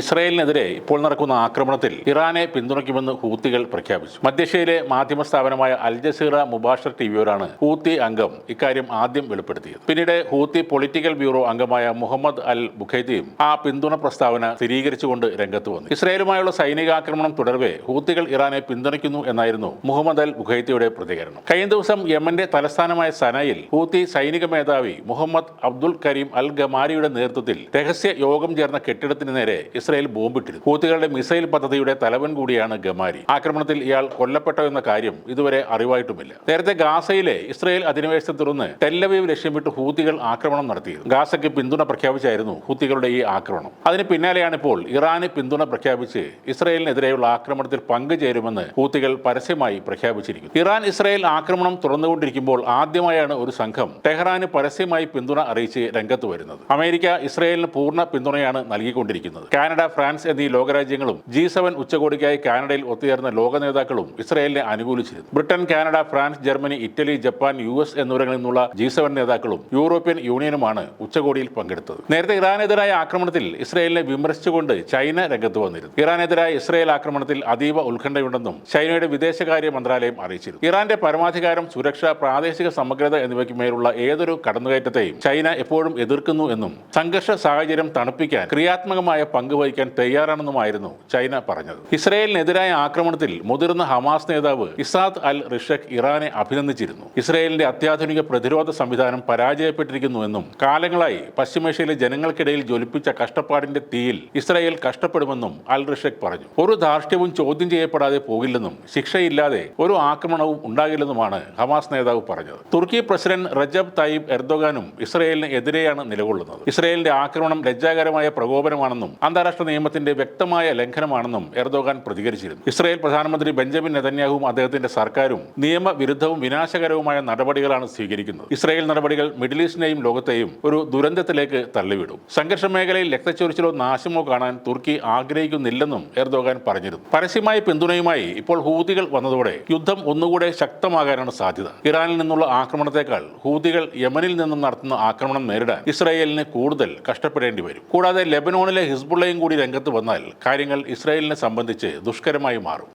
ഇസ്രായേലിനെതിരെ ഇപ്പോൾ നടക്കുന്ന ആക്രമണത്തിൽ ഇറാനെ പിന്തുണയ്ക്കുമെന്ന് ഹൂത്തികൾ പ്രഖ്യാപിച്ചു. മധ്യേഷ്യയിലെ മാധ്യമ സ്ഥാപനമായ അൽ ജസീറ മുബാഷർ ടിവിയോടാണ് ഹൂത്തി അംഗം ഇക്കാര്യം ആദ്യം വെളിപ്പെടുത്തിയത്. പിന്നീട് ഹൂത്തി പൊളിറ്റിക്കൽ ബ്യൂറോ അംഗമായ മുഹമ്മദ് അൽ ബുഖൈദിയും ആ പിന്തുണ പ്രസ്താവന സ്ഥിരീകരിച്ചുകൊണ്ട് രംഗത്ത് വന്നു. ഇസ്രായേലുമായുള്ള സൈനികാക്രമണം തുടരവേ ഹൂത്തികൾ ഇറാനെ പിന്തുണയ്ക്കുന്നു എന്നായിരുന്നു മുഹമ്മദ് അൽ ബുഖൈദിയുടെ പ്രതികരണം. കഴിഞ്ഞ ദിവസം യമന്റെ തലസ്ഥാനമായ സനയിൽ ഹൂത്തി സൈനിക മേധാവി മുഹമ്മദ് അബ്ദുൽ കരീം അൽ ഗമാരിയുടെ നേതൃത്വത്തിൽ രഹസ്യ യോഗം ചേർന്ന കെട്ടിടത്തിന് നേരെ ഇസ്രായേൽ ബോംബിട്ടിരുന്നു. ഹൂത്തികളുടെ മിസൈൽ പദ്ധതിയുടെ തലവൻ കൂടിയാണ് ഗമാരി. ആക്രമണത്തിൽ ഇയാൾ കൊല്ലപ്പെട്ടോ എന്ന കാര്യം ഇതുവരെ അറിവായിട്ടുമില്ല. നേരത്തെ ഗാസയിലെ ഇസ്രായേൽ അധിനിവേശത്തെ തുടർന്ന് ടെല്ലവീവ് ലക്ഷ്യമിട്ട് ഹൂത്തികൾ ആക്രമണം നടത്തിയത്. ഗാസയ്ക്ക് പിന്തുണ പ്രഖ്യാപിച്ചായിരുന്നു ഹൂത്തികളുടെ ഈ ആക്രമണം. അതിന് പിന്നാലെയാണ് ഇപ്പോൾ ഇറാന് പിന്തുണ പ്രഖ്യാപിച്ച് ഇസ്രായേലിനെതിരെയുള്ള ആക്രമണത്തിൽ പങ്കുചേരുമെന്ന് ഹൂത്തികൾ പരസ്യമായി പ്രഖ്യാപിച്ചിരിക്കുന്നു. ഇറാൻ ഇസ്രായേൽ ആക്രമണം തുറന്നുകൊണ്ടിരിക്കുമ്പോൾ ആദ്യമായാണ് ഒരു സംഘം ടെഹ്റാന് പരസ്യമായി പിന്തുണ അറിയിച്ച് രംഗത്ത് വരുന്നത്. അമേരിക്ക ഇസ്രായേലിന് പൂർണ്ണ പിന്തുണയാണ് നൽകിക്കൊണ്ടിരിക്കുന്നത്. കാനഡ, ഫ്രാൻസ് എന്നീ ലോകരാജ്യങ്ങളും G7 ഉച്ചകോടിക്കായി കാനഡയിൽ ഒത്തുചേർന്ന ലോക നേതാക്കളും ഇസ്രായേലിനെ അനുകൂലിച്ചിരുന്നു. Britain, Canada, France, Germany, Italy, Japan, US എന്നിവിടങ്ങളിൽ നിന്നുള്ള G7 നേതാക്കളും യൂറോപ്യൻ യൂണിയനുമാണ് ഉച്ചകോടിയിൽ പങ്കെടുത്തത്. നേരത്തെ ഇറാനെതിരായ ആക്രമണത്തിൽ ഇസ്രായേലിനെ വിമർശിച്ചുകൊണ്ട് ചൈന രംഗത്ത് വന്നിരുന്നു. ഇറാനെതിരായ ഇസ്രായേൽ ആക്രമണത്തിൽ അതീവ ഉത്കണ്ഠയുണ്ടെന്നും ചൈനയുടെ വിദേശകാര്യ മന്ത്രാലയം അറിയിച്ചിരുന്നു. ഇറാന്റെ പരമാധികാരം, സുരക്ഷ, പ്രാദേശിക സമഗ്രത എന്നിവയ്ക്ക് മേലുള്ള ഏതൊരു കടന്നുകയറ്റത്തെയും ചൈന എപ്പോഴും എതിർക്കുന്നു എന്നും സംഘർഷ സാഹചര്യം തണുപ്പിക്കാൻ ക്രിയാത്മകമായ പങ്ക് വഹിക്കാൻ തയ്യാറാണെന്നുമായിരുന്നു ചൈന പറഞ്ഞത്. ഇസ്രായേലിനെതിരായ ആക്രമണത്തിൽ മുതിർന്ന ഹമാസ് നേതാവ് ഇസാദ് അൽ റിഷഖ് ഇറാനെ അഭിനന്ദിച്ചിരുന്നു. ഇസ്രായേലിന്റെ അത്യാധുനിക പ്രതിരോധ സംവിധാനം പരാജയപ്പെട്ടിരിക്കുന്നുവെന്നും കാലങ്ങളായി പശ്ചിമേഷ്യയിലെ ജനങ്ങൾക്കിടയിൽ ജ്വലിപ്പിച്ച കഷ്ടപ്പാടിന്റെ തീയിൽ ഇസ്രായേൽ കഷ്ടപ്പെടുമെന്നും അൽ റിഷഖ് പറഞ്ഞു. ഒരു ധാർഷ്ട്യവും ചോദ്യം ചെയ്യപ്പെടാതെ പോകില്ലെന്നും ശിക്ഷയില്ലാതെ ഒരു ആക്രമണവും ഉണ്ടാകില്ലെന്നുമാണ് ഹമാസ് നേതാവ് പറഞ്ഞത്. തുർക്കി പ്രസിഡന്റ് റജബ് തയ്യിബ് എർദോഗാനും ഇസ്രായേലിന് എതിരെയാണ് നിലകൊള്ളുന്നത്. ഇസ്രായേലിന്റെ ആക്രമണം ലജ്ജാകരമായ പ്രകോപനമാണെന്നും അന്താരാഷ്ട്ര നിയമത്തിന്റെ വ്യക്തമായ ലംഘനമാണെന്നും എർദോഗാൻ പ്രതികരിച്ചിരുന്നു. ഇസ്രായേൽ പ്രധാനമന്ത്രി ബെഞ്ചമിൻ നെതന്യാഹുവും അദ്ദേഹത്തിന്റെ സർക്കാരും നിയമവിരുദ്ധവും വിനാശകരവുമായ നടപടികളാണ് സ്വീകരിക്കുന്നത്. ഇസ്രായേൽ നടപടികൾ മിഡിൽ ഈസ്റ്റിനെയും ലോകത്തെയും ഒരു ദുരന്തത്തിലേക്ക് തള്ളിവിടും. സംഘർഷ മേഖലയിൽ രക്തച്ചൊരിച്ചിലോ നാശമോ കാണാൻ തുർക്കി ആഗ്രഹിക്കുന്നില്ലെന്നും എർദോഗാൻ പറഞ്ഞിരുന്നു. പരസ്യമായ പിന്തുണയുമായി ഇപ്പോൾ ഹൂതികൾ വന്നതോടെ യുദ്ധം ഒന്നുകൂടെ ശക്തമാകാനാണ് സാധ്യത. ഇറാനിൽ നിന്നുള്ള ആക്രമണത്തെക്കാൾ ഹൂതികൾ യമനിൽ നിന്നും നടത്തുന്ന ആക്രമണം നേരിടാൻ ഇസ്രായേലിന് കൂടുതൽ കഷ്ടപ്പെടേണ്ടി വരും. കൂടാതെ ലെബനോണിലെ ഹിസ്ബുള്ളയും കൂടി രംഗത്ത് വന്നാൽ കാര്യങ്ങൾ ഇസ്രായേലിനെ സംബന്ധിച്ച് ദുഷ്കരമായി മാറും.